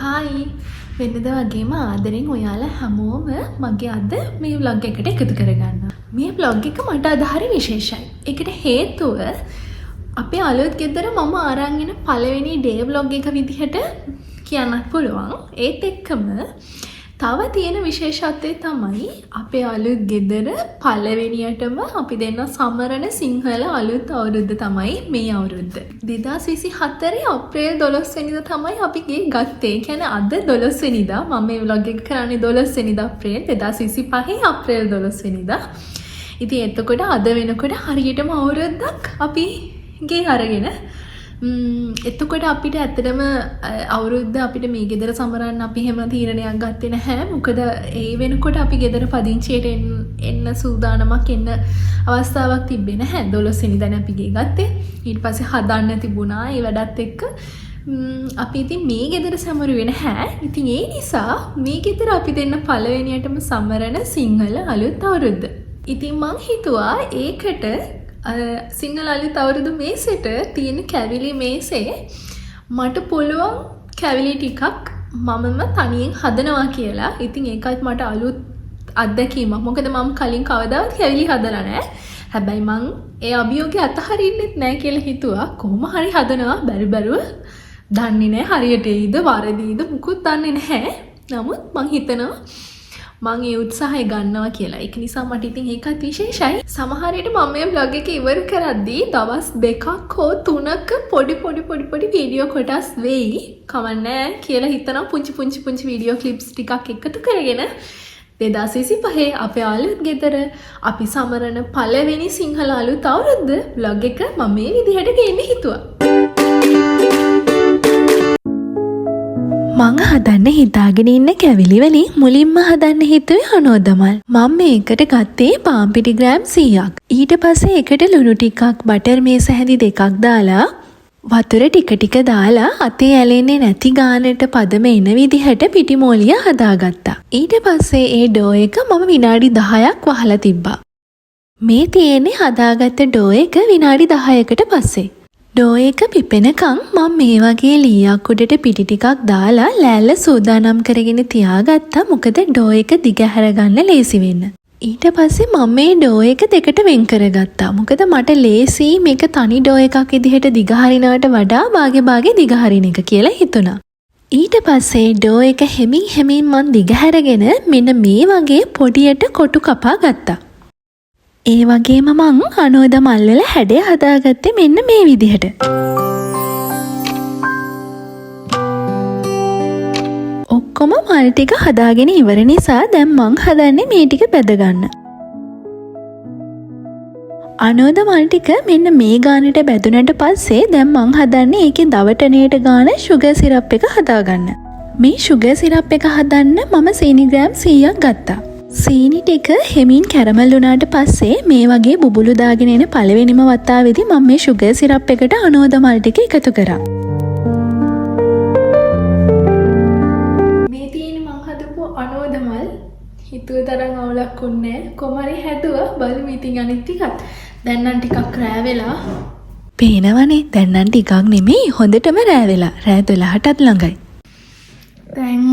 Hi වෙනද වගේම ආදරෙන් ඔයාලා හැමෝම මගේ අද මේ vlog එකට එකතු කරගන්නවා. මේ vlog එක මට අද හරි විශේෂයි. ඒකට හේතුව අපේ අලුත් ගෙදර මම අරන් එන පළවෙනි ඩේ vlog එක විදිහට කියන්නත් පුළුවන්. ඒත් එක්කම තව තියෙන විශේෂත්වය තමයි අපේ අලුත් ගෙදර පළවෙනියටම අපි දෙන්න සමරන සිංහල අලුත් අවුරුද්ද තමයි මේ අවුරුද්ද. 2024 අප්‍රේල් 12 වෙනිදා තමයි අපි ගේ ගත්තේ. කියන්නේ අද 12 වෙනිදා මම මේ vlog එක කරන්නේ 12 වෙනිදා අප්‍රේල් 2025 අප්‍රේල් 12 වෙනිදා. ඉතින් එතකොට අද වෙනකොට හරියටම අවුරුද්දක් අපි ගේ අරගෙන එතකොට අපිට ඇත්තටම අවුරුද්ද අපිට මේ ගෙදර සමරන්න අපි හැම තීරණයක් ගත්තේ නැහැ. මොකද ඒ වෙනකොට අපි ගෙදර පදිංචියට එන්න සූදානමක් එන්න අවස්ථාවක් තිබ්බේ නැහැ. 12 වෙනිදානේ අපි ගේ ගත්තේ. ඊට පස්සේ හදන්න තිබුණා. ඒ වැඩත් එක්ක අපි ඉතින් මේ ගෙදර සමරුවේ නැහැ. ඉතින් ඒ නිසා මේ ගෙදර අපි දෙන්න පළවෙනියටම සමරන සිංහල අලුත් අවුරුද්ද. ඉතින් මං හිතුවා ඒකට සිංහල අලුත් අවුරුදු මේසෙට තියෙන කැවිලි මේසේ මට පුළුවන් කැවිලි ටිකක් මමම තනියෙන් හදනවා කියලා. ඉතින් ඒකත් මට අලුත් අත්දැකීමක්. මොකද මම කලින් කවදාවත් කැවිලි හදලා නැහැ. හැබැයි මං ඒ අභියෝගය අතහරින්නෙත් නැහැ කියලා හිතුවා. කොහොම හරි හදනවා බැරිබරුව දන්නේ නැහැ හරියට එයිද වරදීද මුකුත් දන්නේ නැහැ. නමුත් මං හිතනවා මං ඒ උත්සාහය ගන්නවා කියලා. ඒක නිසා මට ඉතින් ඒකත් විශේෂයි. සමහර විට මම මේ vlog එක ඉවර කරද්දී දවස් 2ක් හෝ 3ක පොඩි වීඩියෝ කොටස් වෙයි. කවන්නේ කියලා හිතනවා පුංචි වීඩියෝ ක්ලිප්ස් ටිකක් එකතු කරගෙන 2025 අපේ අලුත් ගෙදර අපි සමරන පළවෙනි සිංහල අලුත් අවුරුද්ද vlog එක මම මේ විදිහට ගේන්න හිතුවා. මං හදන්න හිතාගෙන ඉන්න කැවිලි වලින් මුලින්ම හදන්න හිතුවේ අනෝදමල්. මම මේකට ගත්තේ පාන් පිටි ග්‍රෑම් 100ක්. ඊට පස්සේ එකට ලුණු ටිකක් බටර් මේස හැඳි දෙකක් දාලා වතුර ටික දාලා අතේ ඇලෙන්නේ නැති ගානට පදම එන විදිහට පිටි මෝලිය හදාගත්තා. ඊට පස්සේ ඒ ඩෝ එක මම විනාඩි 10ක් වහලා තිබ්බා. මේ තියෙන්නේ හදාගත්ත ඩෝ එක විනාඩි 10කට පස්සේ. ඩෝ එක පිපෙනකම් මම මේ වගේ ලීයක් උඩට පිටි ටිකක් දාලා ලෑල්ල සූදානම් කරගෙන තියාගත්තා. මොකද ඩෝ එක දිග හැරගන්න ලේසි වෙන්න. ඊට පස්සේ මම මේ ඩෝ එක දෙකට වෙන් කරගත්තා. මොකද මට ලේසි මේක තනි ඩෝ එකක් විදිහට දිග හරිනවට වඩා භාගේ දිග හරින එක කියලා හිතුණා. ඊට පස්සේ ඩෝ එක හැමින් මම දිග හැරගෙන මෙන්න මේ වගේ පොඩියට කොටු කපා ගත්තා. ඒ වගේම මං අනෝද මල් වල හැඩය හදාගත්තේ මෙන්න මේ විදිහට. ඔක්කොම මල් ටික හදාගෙන ඉවර නිසා දැන් මං හදන්නේ මේ ටික බෙදගන්න. අනෝද මල් ටික මෙන්න මේ ගානට බෙදුනට පස්සේ දැන් මං හදන්නේ ඒකේ දවටණයට ගාන sugar syrup එක හදාගන්න. මේ sugar syrup එක හදන්න මම සීනි ග්‍රෑම් 100ක් ගත්තා. සීනි ටික හෙමින් කැරමල් වුණාට පස්සේ මේ වගේ බුබුලු දාගෙන එන පළවෙනිම වතාවේදී මම මේ sugar syrup එකට අනෝද මල් ටික එකතු කරා. මේ තියෙන මං හදපු අනෝද මල් හිතුව තරම් අවුලක් වුණේ නැහැ. කොමාරි හැදුවා බලමු ඉතින් අනිත් ටිකත්. දැන් නම් ටිකක් රෑ වෙලා. පේනවනේ දැන් නම් ටිකක් නෙමෙයි හොඳටම රෑ වෙලා. රෑ 12ටත් ළඟයි. දැන්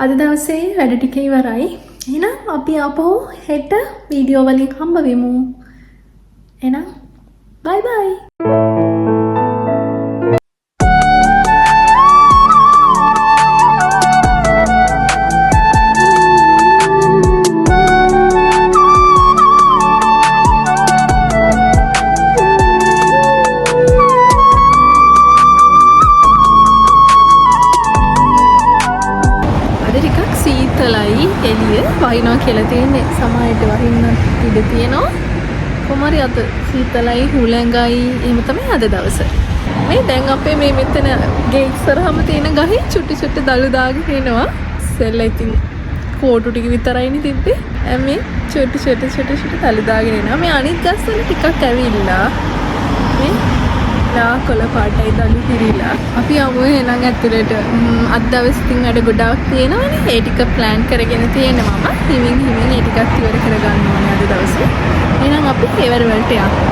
අද දවසේ වැඩ ටික ඉවරයි. එහෙනම් අපි ආපහු හෙට වීඩියෝ වලින් හම්බ වෙමු. එහෙනම් බයි බයි. එළිය වහිනවා කියලා තියෙන්නේ. සමහරට වහින්න ඉඩ තියෙනවා. කොමාරි අත සීතලයි හුලඟයි එහෙම තමයි අද දවස. මේ දැන් අපේ මේ මෙතන ගේ ඉස්සරහම තියෙන ගහේ චුටි දළු දාගෙන එනවා. සෙල්ල ඉතින් කෝටු ටික විතරයිනේ තිබ්බේ. මේ චුටි දළු දාගෙන එනවා. මේ අනිත් ගස් වල ටිකක් ඇවිල්ලා මේ කොළ පාටයි දළු පිරීලා. අපි යමු එහෙනම් ඇතුළට. අද දවස් ඉතින් වැඩ ගොඩාක් තියෙනවනේ. ඒ ටික ප්ලෑන් කරගෙන තියෙනවා මම. හිමින් ඒ ටිකත් ඉවර කරගන්න ඕනේ අද දවසේ. එහෙනම් අපි ඉවර වලට යමු.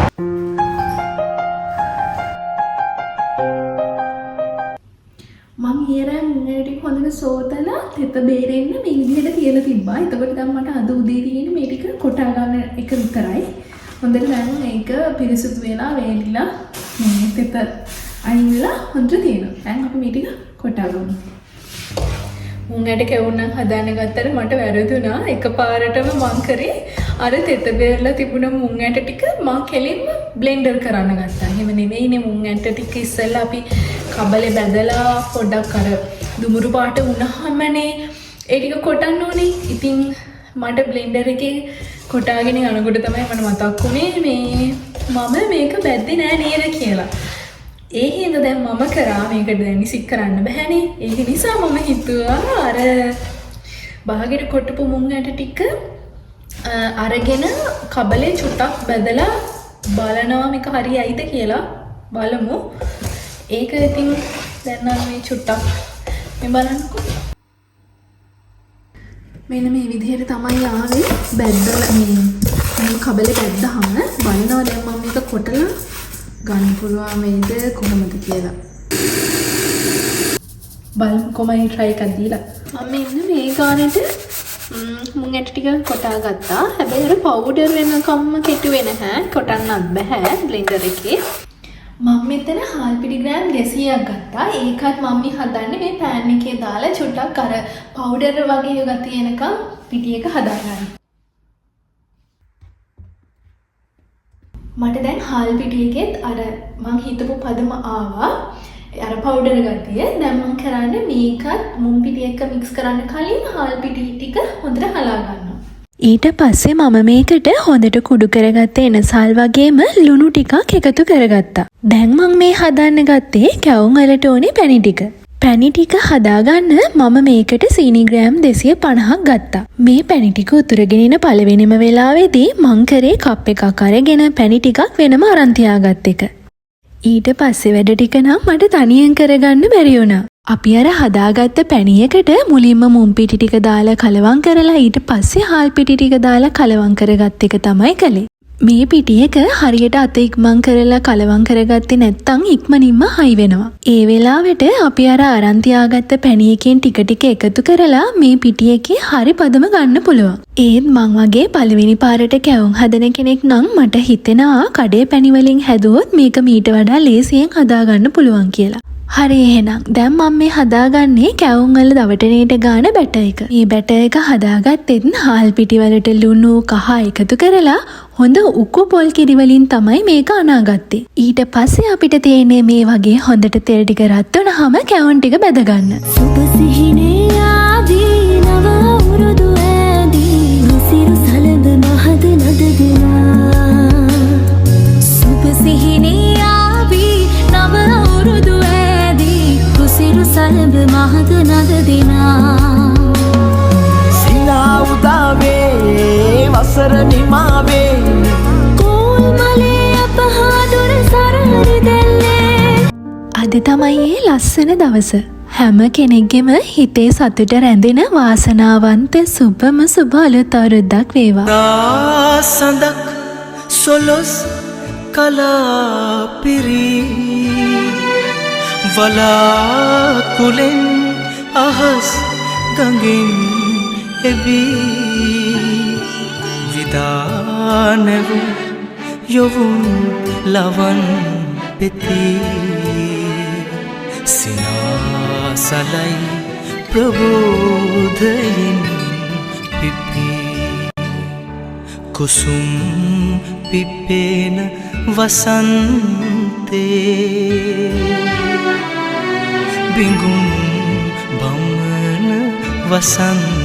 මම ඊරෑ මුංගට හොඳට සෝතලා තෙත බේරෙන්න මේ විදිහට තියලා තිබ්බා. එතකොට දැන් මට අද උදේ තියෙන්නේ මේ ටික කොටා ගන්න එක විතරයි. හොඳට දැන් මේක පිරිසුදු වෙලා වේලිලා මේ තෙත අයින්ලා හොඳට තියෙනවා. දැන් අපි මේ ටික කොටා ගමු. මුංගට කෙවුන්නම් හදාන්න ගත්තට මට වැරදුනා. එකපාරටම මං කරේ අර තෙත බේරලා තිබුණ මුං ඇට ටික මං කෙලින්ම බ්ලෙන්ඩර් කරන්න ගත්තා. එහෙම නෙමෙයිනේ මුං ඇට ටික ඉස්සෙල්ලා අපි කබලේ බැදලා පොඩ්ඩක් අර දුමුරු පාට වුණාමනේ ඒ ටික කොටන්න ඕනේ. ඉතින් මට බ්ලෙන්ඩර් එකේ කොටාගෙන යනකොට තමයි මට මතක් වුණේ මේ මම මේක බැද්දේ නෑ නේද කියලා. ඒ හින්දා දැන් මම කරා මේකට දැන් විසික් කරන්න බෑනේ. ඒක නිසා මම හිතුවා අර බාගෙට කොටපු මුං ඇට ටික අරගෙන කබලේ චුට්ටක් බැදලා බලනවා මේක හරියයිද කියලා බලමු. ඒක ඉතින් දැන් නම් මේ චුට්ටක් මේ බලන්නකෝ. මෙන්න මේ විදිහට තමයි ආවේ. බැද්දලා මේ කබලේ බැද්දාම බලනවා දැන් මම මේක කොටලා ගන්න පුළුවන් වේද කොහොමද කියලා. බලමුකෝ මම try එකක් දීලා. මම මෙන්න මේ ගානට මුං ඇට ටික කොටා ගත්තා. හැබැයි අර පවුඩර් වෙනකම්ම කෙටුවේ නැහැ. කොටන්නත් බෑ බ්ලෙන්ඩර් එකේ. මම මෙතන හාල් පිටි ග්‍රෑම් 200ක් ගත්තා. ඒකත් මම මේ හදන්නේ මේ පෑන් එකේ දාලා චුට්ටක් අර පවුඩර් වගේ ගතිය එනකම් පිටි එක හදාගන්න. මට දැන් හාල් පිටි එකෙත් අර මං හිතපු පදම ආවා. අර පවුඩර් ගතිය. දැන් මං කරන්නේ මේකත් මුං පිටි එක්ක මික්ස් කරන්න කලින් හාල් පිටි ටික හොඳට හලා ගන්නවා. ඊට පස්සේ මම මේකට හොඳට කුඩු කරගත්ත එනසල් වගේම ලුණු ටිකක් එකතු කරගත්තා. දැන් මං මේ හදන්න ගත්තේ කැවුම් වලට ඕනේ පැණි ටික. පැණි ටික හදාගන්න මම මේකට සීනි ග්‍රෑම් 250ක් ගත්තා. මේ පැණි ටික උතුරගෙන ඉන පළවෙනිම වෙලාවේදී මං කරේ කප් එකක් අරගෙන පැණි ටිකක් වෙනම අරන් තියාගත් එක. ඊට පස්සේ වැඩ ටික නම් මට තනියෙන් කරගන්න බැරි වුණා. අපි අර හදාගත්ත පැණියකට මුලින්ම මුම් පිටි ටික දාලා කලවම් කරලා ඊට පස්සේ හාල් පිටි ටික දාලා කලවම් කරගත් එක තමයි කළේ. මේ පිටි එක හරියට අත ඉක්මන් කරලා කලවම් කරගත්තේ නැත්නම් ඉක්මනින්ම හයි වෙනවා. ඒ වෙලාවට අපි අර අරන් තියාගත්ත පැණි එකෙන් ටික ටික එකතු කරලා මේ පිටි එකේ හරි පදම ගන්න පුළුවන්. ඒත් මං වගේ පළවෙනි පාරට කැවුම් හදන කෙනෙක් නම් මට හිතෙනවා කඩේ පැණි වලින් හැදුවොත් මේක මීට වඩා ලේසියෙන් හදාගන්න පුළුවන් කියලා. හරි එහෙනම් දැන් මම මේ හදාගන්නේ කැවුම් වල දවටනේට ගාන බැටර් එක. මේ බැටර් එක හදාගත්තෙත් හාල් පිටි වලට ලුණු කහ එකතු කරලා හොඳ උකු පොල් කිරි වලින් තමයි මේක අනාගත්තේ. ඊට පස්සේ අපිට තියෙන්නේ මේ වගේ හොඳට තෙල් ටික රත් වුණාම කැවුම් ටික බැද ගන්න. සුබ සිහිනේ ආදී නව උරුදු ඇදී නිසිරු සලඹ මහද නදදනා. සුබ සිහිනේ ආදී නව උරුදු සිරු සලඹ මහද නද දෙනා. සිනා උදාවේ වසර නිමාවේ කෝල් මලේ අපහාදුර සරහරි දැල්ලේ. අද තමයි ඒ ලස්සන දවස. හැම කෙනෙක්ගෙම හිතේ සතුට රැඳෙන වාසනාවන්ත සුබම සුබ අලුත් අවුරුද්දක් වේවා. සඳක් සොලොස් කලාපිරී වලාකුලෙන් අහස් ගඟින් එබී විදානව යොවුන් ලවන් පෙති සිනාසලයි ප්‍රබෝධයෙන් පිපි කුසුම් පිපෙන වසන්තේ බිඟුම් බම්මන වසන්ත